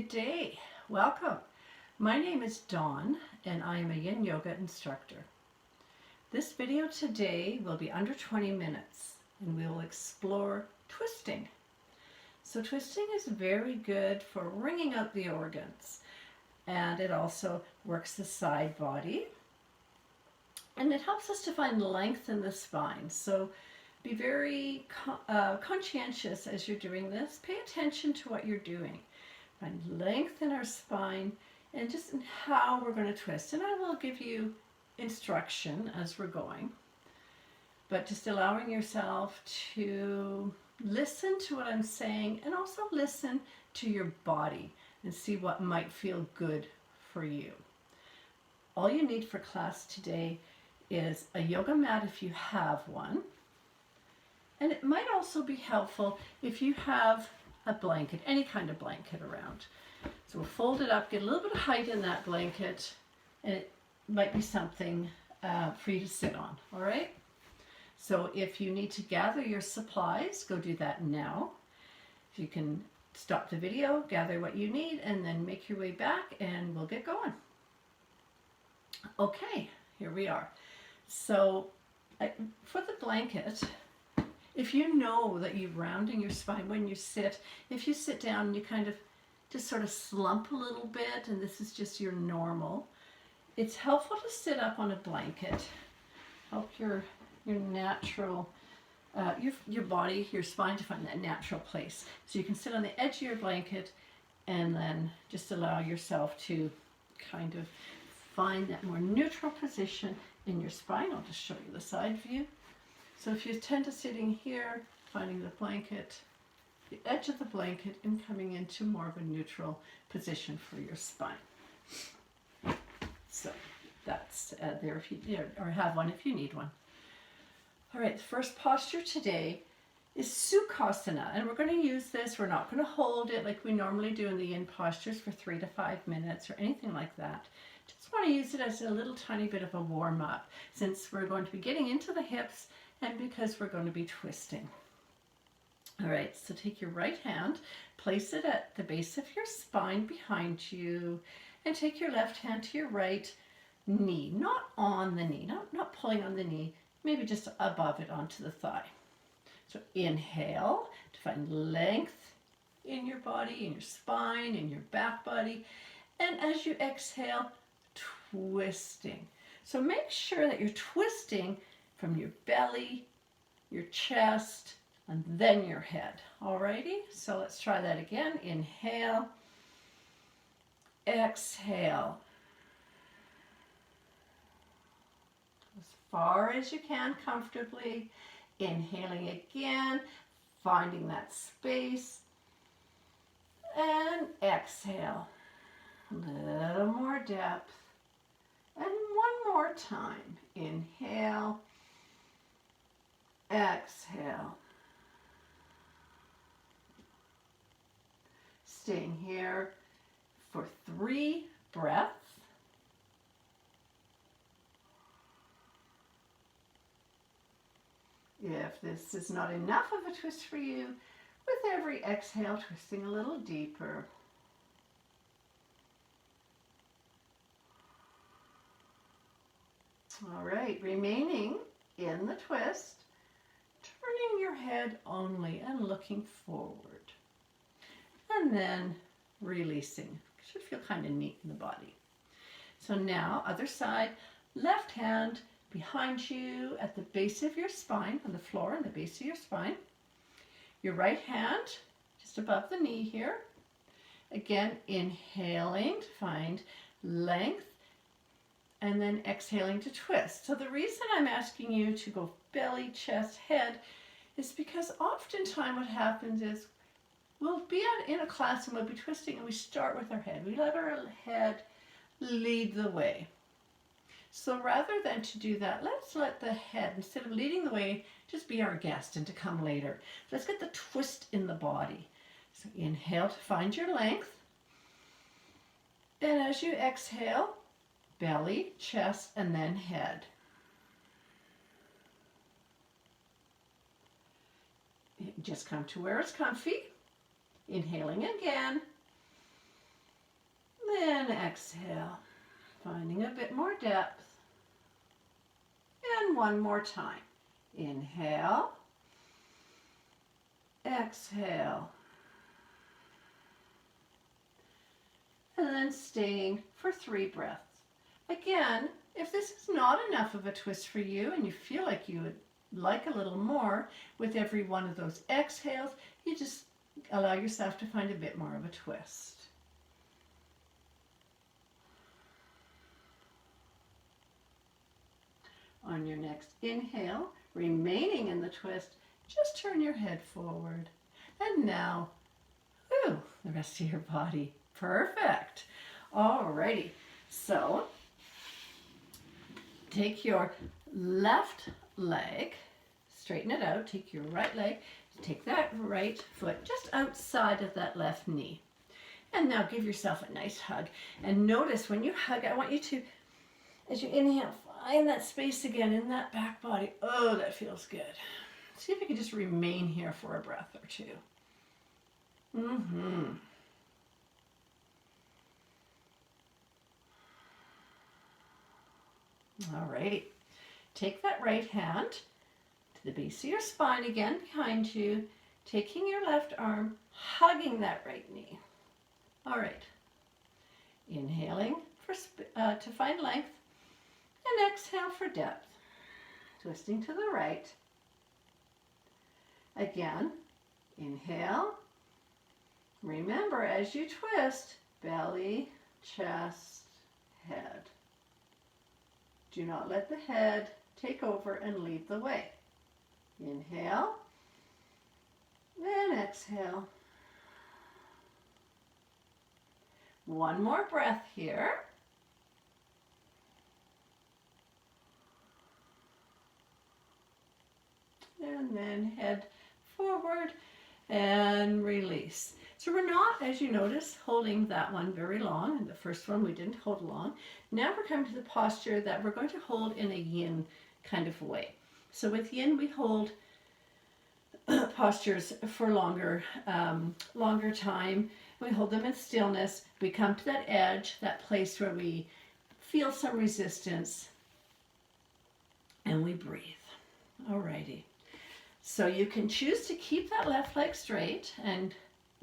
Good day. Welcome. My name is Dawn and I am a Yin Yoga instructor. This video today will be under 20 minutes and we will explore twisting. So twisting is very good for wringing out the organs, and it also works the side body, and it helps us to find length in the spine. So be very conscientious as you're doing this. Pay attention to what you're doing. Find length in our spine and just in how we're going to twist. And I will give you instruction as we're going, but just allowing yourself to listen to what I'm saying and also listen to your body and see what might feel good for you. All you need for class today is a yoga mat if you have one. And it might also be helpful if you have a blanket, any kind of blanket around. So we'll fold it up, get a little bit of height in that blanket, and it might be something for you to sit on, all right? So if you need to gather your supplies, go do that now. If you can stop the video, gather what you need, and then make your way back and we'll get going. Okay, here we are. So for the blanket, if you know that you're rounding your spine when you sit, if you sit down, you kind of just sort of slump a little bit, and this is just your normal, it's helpful to sit up on a blanket. Help your natural, your body, your spine to find that natural place. So you can sit on the edge of your blanket and then just allow yourself to kind of find that more neutral position in your spine. I'll just show you the side view. So if you tend to sitting here, finding the blanket, the edge of the blanket, and coming into more of a neutral position for your spine. So that's there if you or have one if you need one. All right, the first posture today is Sukhasana, and we're going to use this. We're not going to hold it like we normally do in the yin postures for 3 to 5 minutes or anything like that. Just want to use it as a little tiny bit of a warm-up, since we're going to be getting into the hips and because we're going to be twisting. All right, so take your right hand, place it at the base of your spine behind you, and take your left hand to your right knee, not on the knee, not pulling on the knee, maybe just above it onto the thigh. So inhale to find length in your body, in your spine, in your back body. And as you exhale, twisting. So make sure that you're twisting from your belly, your chest, and then your head. Alrighty, so let's try that again. Inhale, exhale. As far as you can comfortably. Inhaling again, finding that space, and exhale. A little more depth, and one more time. Inhale, exhale. Staying here for 3 breaths. If this is not enough of a twist for you, with every exhale, twisting a little deeper. All right, remaining in the twist, turning your head only and looking forward. And then releasing. Should feel kind of neat in the body. So now, other side, left hand behind you at the base of your spine, on the floor, on the base of your spine. Your right hand just above the knee here. Again, inhaling to find length, and then exhaling to twist. So the reason I'm asking you to go belly, chest, head is because oftentimes what happens is we'll be in a class and we'll be twisting and we start with our head. We let our head lead the way. So rather than to do that, let's let the head, instead of leading the way, just be our guest and to come later. Let's get the twist in the body. So inhale to find your length. And as you exhale, belly, chest, and then head. Just come to where it's comfy. Inhaling again. And exhale, finding a bit more depth. And one more time. Inhale, exhale, and then staying for 3 breaths. Again, if this is not enough of a twist for you and you feel like you would like a little more with every one of those exhales, you just allow yourself to find a bit more of a twist. On your next inhale, remaining in the twist, just turn your head forward. And now, the rest of your body. Perfect. Alrighty. So, take your left leg, straighten it out, take your right leg, take that right foot just outside of that left knee. And now give yourself a nice hug. And notice when you hug, I want you to, as you inhale, find that space again in that back body. Oh, that feels good. See if you can just remain here for a breath or two. Alrighty. Take that right hand to the base of your spine again behind you, taking your left arm, hugging that right knee. Alright. Inhaling to find length, and exhale for depth. Twisting to the right. Again, inhale. Remember, as you twist, belly, chest, head. Do not let the head take over and lead the way. Inhale, and exhale. One more breath here. And then head forward and release. So we're not, as you notice, holding that one very long. And the first one we didn't hold long. Now we're coming to the posture that we're going to hold in a yin kind of way. So with yin, we hold postures for longer time. We hold them in stillness. We come to that edge, that place where we feel some resistance, and we breathe. Alrighty. So you can choose to keep that left leg straight and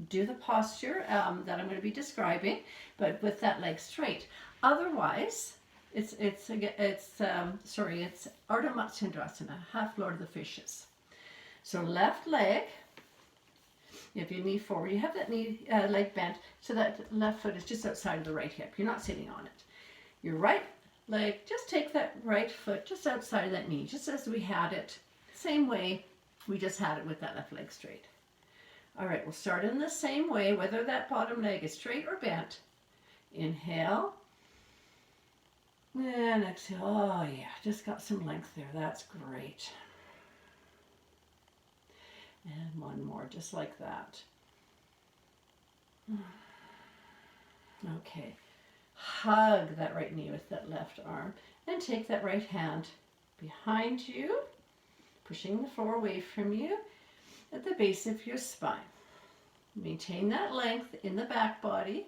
do the posture that I'm going to be describing, but with that leg straight. Otherwise, it's Ardha Matsyendrasana, half Lord of the Fishes. So left leg, you have your knee forward, you have that knee leg bent, so that left foot is just outside of the right hip. You're not sitting on it. Your right leg, just take that right foot just outside of that knee, just as we had it, same way we just had it with that left leg straight. All right, we'll start in the same way, whether that bottom leg is straight or bent. Inhale. And exhale. Oh yeah, just got some length there. That's great. And one more, just like that. Okay. Hug that right knee with that left arm. And take that right hand behind you, pushing the floor away from you at the base of your spine. Maintain that length in the back body.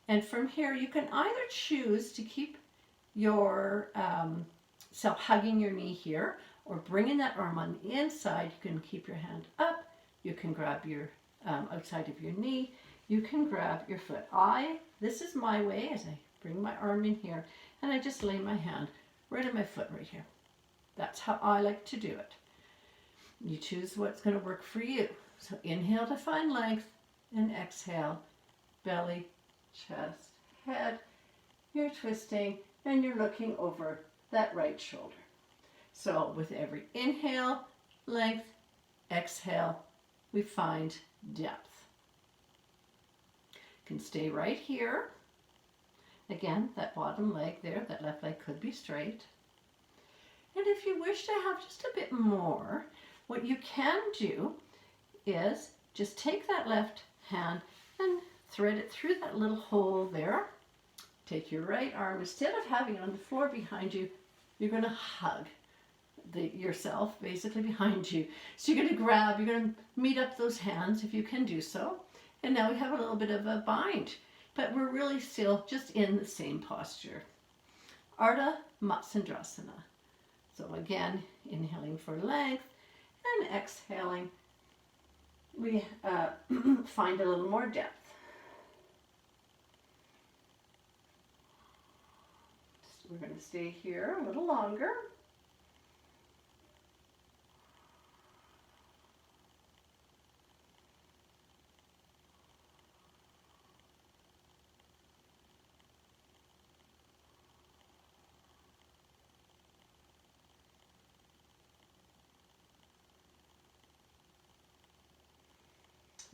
And from here, you can either choose to keep your self hugging your knee here, or bringing that arm on the inside. You can keep your hand up. You can grab your outside of your knee. You can grab your foot. This is my way as I bring my arm in here, and I just lay my hand right on my foot right here. That's how I like to do it. You choose what's going to work for you. So inhale to find length, and exhale, belly, chest, head. You're twisting, and you're looking over that right shoulder. So with every inhale, length, exhale, we find depth. You can stay right here. Again, that bottom leg there, that left leg could be straight. And if you wish to have just a bit more, what you can do is just take that left hand and thread it through that little hole there. Take your right arm, instead of having it on the floor behind you, you're going to hug yourself basically behind you. So you're going to meet up those hands if you can do so. And now we have a little bit of a bind but we're really still just in the same posture. Ardha Matsyendrasana. So again, inhaling for length and exhaling, we find a little more depth. So we're going to stay here a little longer.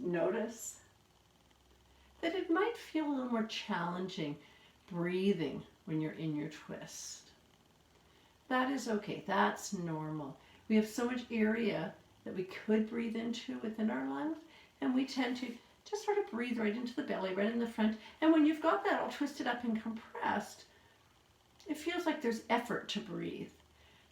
Notice that it might feel a little more challenging breathing when you're in your twist. That is okay. That's normal. We have so much area that we could breathe into within our lungs, and we tend to just sort of breathe right into the belly, right in the front. And when you've got that all twisted up and compressed, it feels like there's effort to breathe.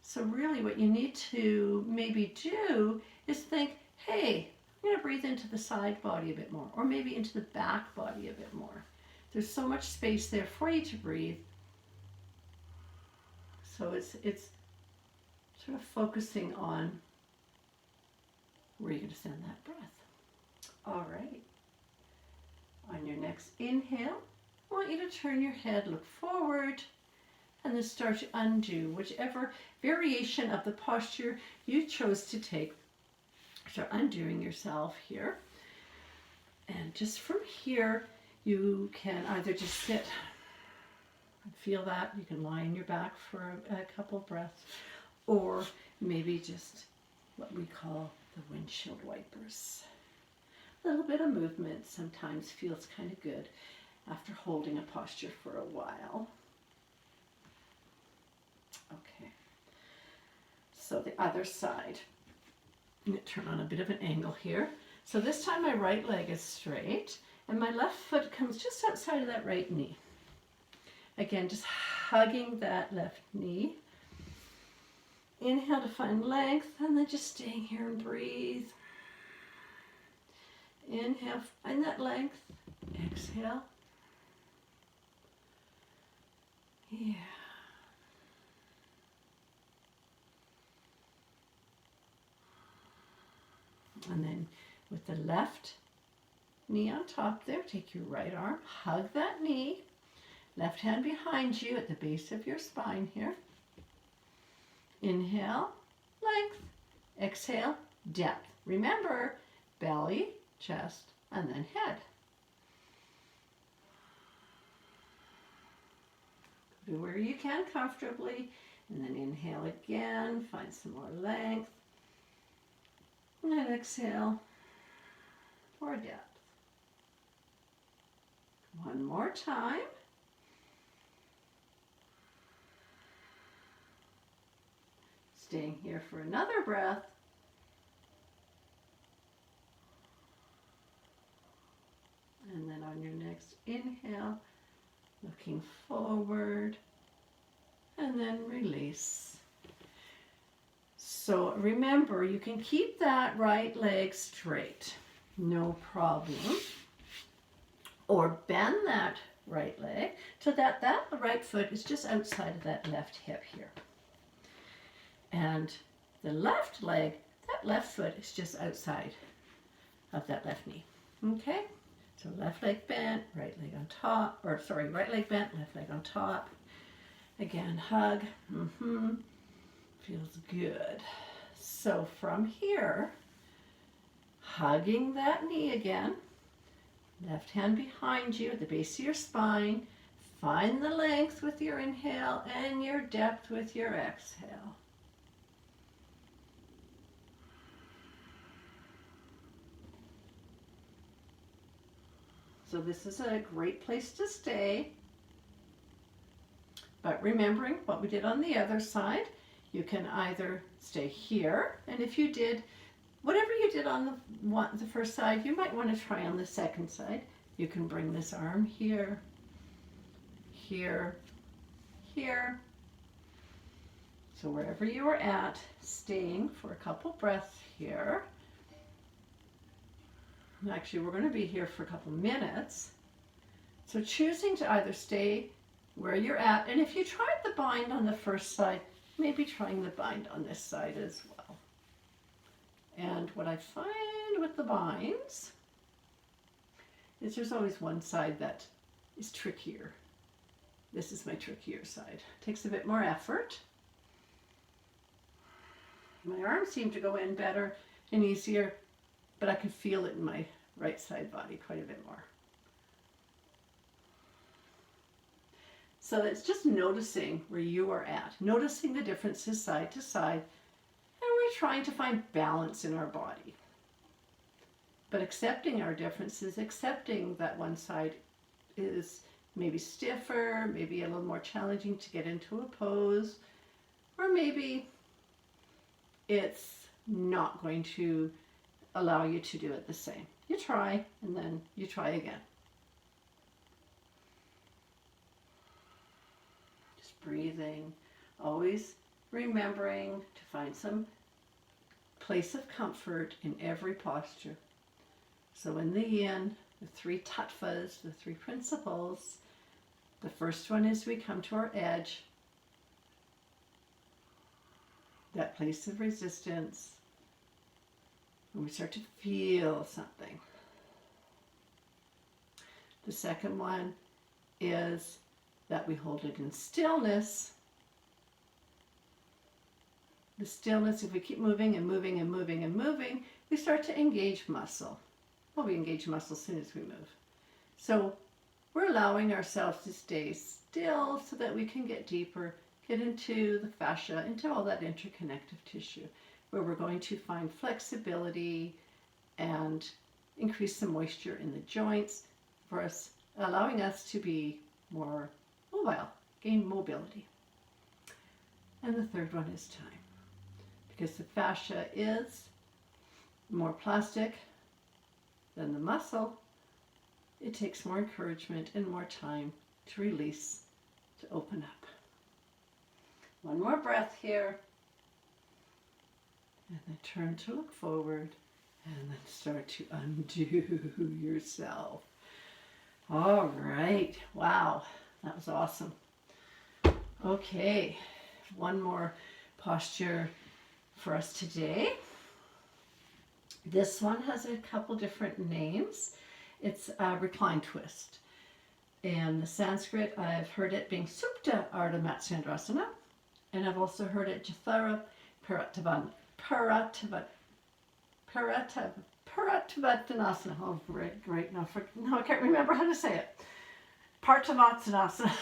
So really what you need to maybe do is think, hey, I'm going to breathe into the side body a bit more, or maybe into the back body a bit more. There's so much space there for you to breathe. So it's sort of focusing on where you're going to send that breath. All right. On your next inhale, I want you to turn your head, look forward, and then start to undo whichever variation of the posture you chose to take. Start undoing yourself here. And just from here, you can either just sit and feel that. You can lie on your back for a couple breaths, or maybe just what we call the windshield wipers. A little bit of movement sometimes feels kind of good after holding a posture for a while. Okay. So the other side. I'm going to turn on a bit of an angle here. So this time my right leg is straight and my left foot comes just outside of that right knee. Again, just hugging that left knee. Inhale to find length, and then just staying here and breathe. Inhale, find that length. Exhale. Yeah. And then with the left knee on top there, take your right arm, hug that knee, left hand behind you at the base of your spine here. Inhale, length. Exhale, depth. Remember, belly, chest, and then head. Do where you can comfortably, and then inhale again, find some more length. And then exhale for depth. One more time. Staying here for another breath. And then on your next inhale, looking forward, and then release. So remember, you can keep that right leg straight, no problem. Or bend that right leg so that that right foot is just outside of that left hip here. And the left leg, that left foot is just outside of that left knee. Okay? So left leg bent, right leg on top, or sorry, right leg bent, left leg on top. Again, hug. Feels good. So from here, hugging that knee again, left hand behind you at the base of your spine. Find the length with your inhale and your depth with your exhale. So this is a great place to stay. But remembering what we did on the other side, you can either stay here, and if you did, whatever you did on the first side, you might want to try on the second side. You can bring this arm here, here, here. So wherever you are at, staying for a couple breaths here. Actually, we're going to be here for a couple minutes. So choosing to either stay where you're at, and if you tried the bind on the first side, maybe trying the bind on this side as well. And what I find with the binds is there's always one side that is trickier. This is my trickier side. Takes a bit more effort. My arms seem to go in better and easier, but I can feel it in my right side body quite a bit more. So it's just noticing where you are at, noticing the differences side to side, and we're trying to find balance in our body. But accepting our differences, accepting that one side is maybe stiffer, maybe a little more challenging to get into a pose, or maybe it's not going to allow you to do it the same. You try, and then you try again. Just breathing, always remembering to find some place of comfort in every posture. So in the yin, the 3 tattvas, the 3 principles, the first one is we come to our edge, that place of resistance, when we start to feel something. The second one is that we hold it in stillness. The stillness, if we keep moving and moving and moving and moving, we start to engage muscle. Well, we engage muscle as soon as we move. So we're allowing ourselves to stay still so that we can get deeper, get into the fascia, into all that interconnective tissue, where we're going to find flexibility and increase the moisture in the joints for us, allowing us to be more mobile, gain mobility. And the third one is time, because the fascia is more plastic than the muscle. It takes more encouragement and more time to release, to open up. One more breath here. And then turn to look forward, and then start to undo yourself. All right. Wow, that was awesome. Okay, one more posture for us today. This one has a couple different names. It's a Reclined Twist. In the Sanskrit, I've heard it being Supta Ardha Matsyendrasana, and I've also heard it Jathara Parivartanasana. Oh, great. Now I can't remember how to say it. Parivartanasana.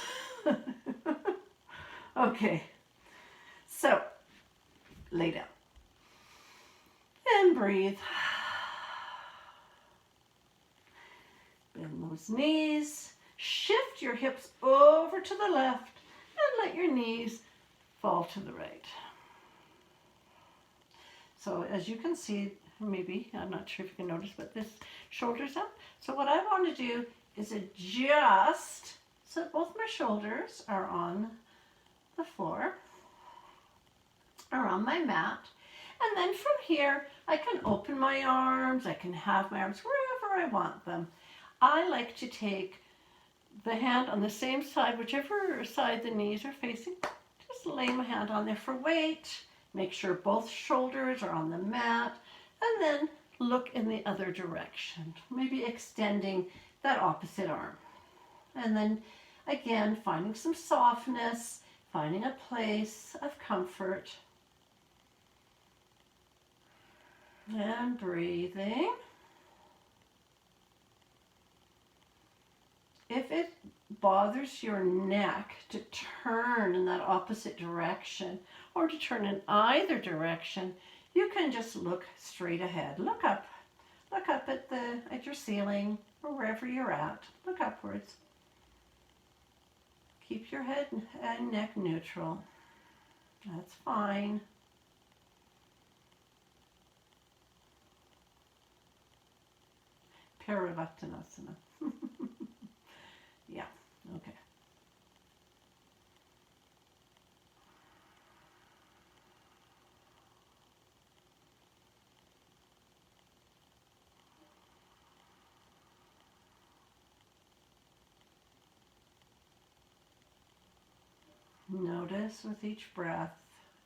Okay. So, lay down. And breathe. Bend those knees. Shift your hips over to the left and let your knees fall to the right. So as you can see, maybe, I'm not sure if you can notice, but this shoulder's up. So what I want to do is adjust so that both my shoulders are on the floor, or on my mat. And then from here, I can open my arms, I can have my arms wherever I want them. I like to take the hand on the same side, whichever side the knees are facing, just lay my hand on there for weight, make sure both shoulders are on the mat, and then look in the other direction, maybe extending that opposite arm. And then again, finding some softness, finding a place of comfort. And breathing. If it bothers your neck to turn in that opposite direction or to turn in either direction, you can just look straight ahead. Look up at your ceiling or wherever you're at. Look upwards. Keep your head and neck neutral. That's fine. Parivartanasana. Yeah, okay. notice with each breath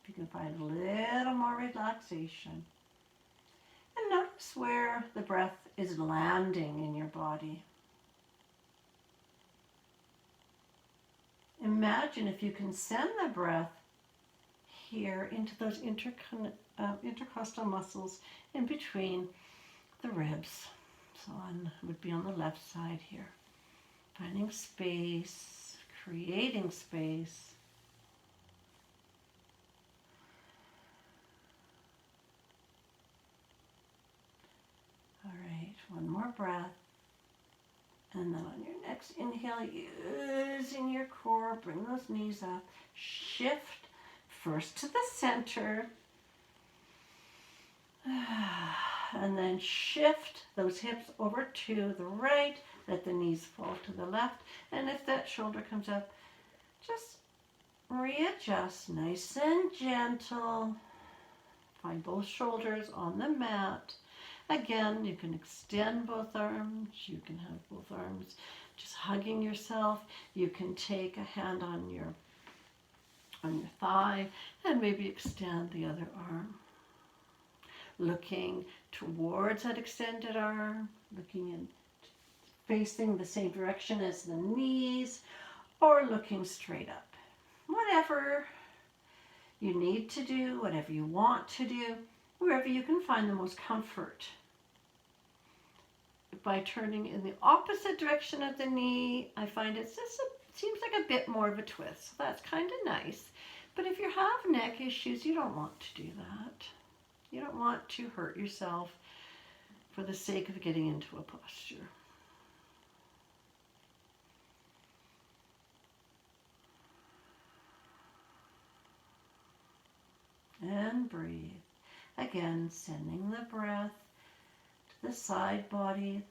if you can find a little more relaxation. And notice where the breath is landing in your body. Imagine if you can send the breath here into those intercostal muscles in between the ribs. So it would be on the left side here. Finding space, creating space. All right, one more breath. And then on your next inhale, using your core, bring those knees up. Shift first to the center. And then shift those hips over to the right. Let the knees fall to the left. And if that shoulder comes up, just readjust nice and gentle. Find both shoulders on the mat. Again, you can extend both arms. You can have both arms just hugging yourself. You can take a hand on your thigh and maybe extend the other arm. Looking towards that extended arm, looking in, facing the same direction as the knees, or looking straight up. Whatever you need to do, whatever you want to do, wherever you can find the most comfort. By turning in the opposite direction of the knee, I find it just seems like a bit more of a twist. So that's kind of nice. But if you have neck issues, you don't want to do that. You don't want to hurt yourself for the sake of getting into a posture. And breathe. Again, sending the breath to the side body.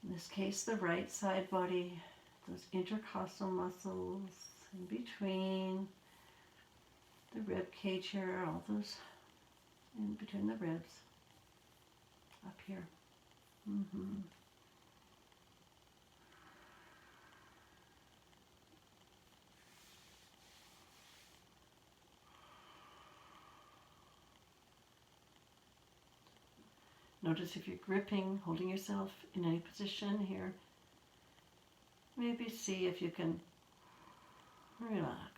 In this case, the right side body. Those intercostal muscles in between the rib cage here, all those in between the ribs, up here. Notice if you're gripping, holding yourself in any position here. Maybe see if you can relax.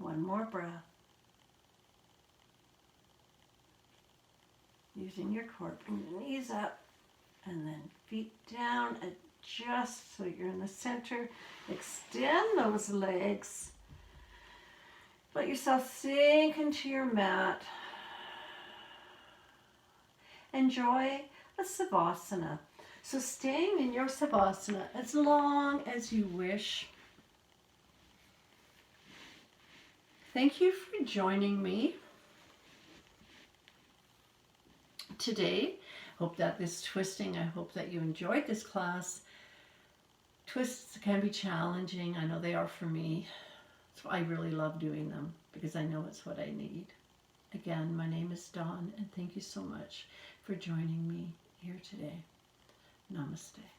One more breath. Using your core, bring the knees up and then feet down. Adjust so you're in the center. Extend those legs. Let yourself sink into your mat. Enjoy a Savasana. So staying in your Savasana as long as you wish. Thank you for joining me today. Hope that this twisting, I hope that you enjoyed this class. Twists can be challenging. I know they are for me. So I really love doing them because I know it's what I need. Again, my name is Dawn, and thank you so much for joining me here today. Namaste.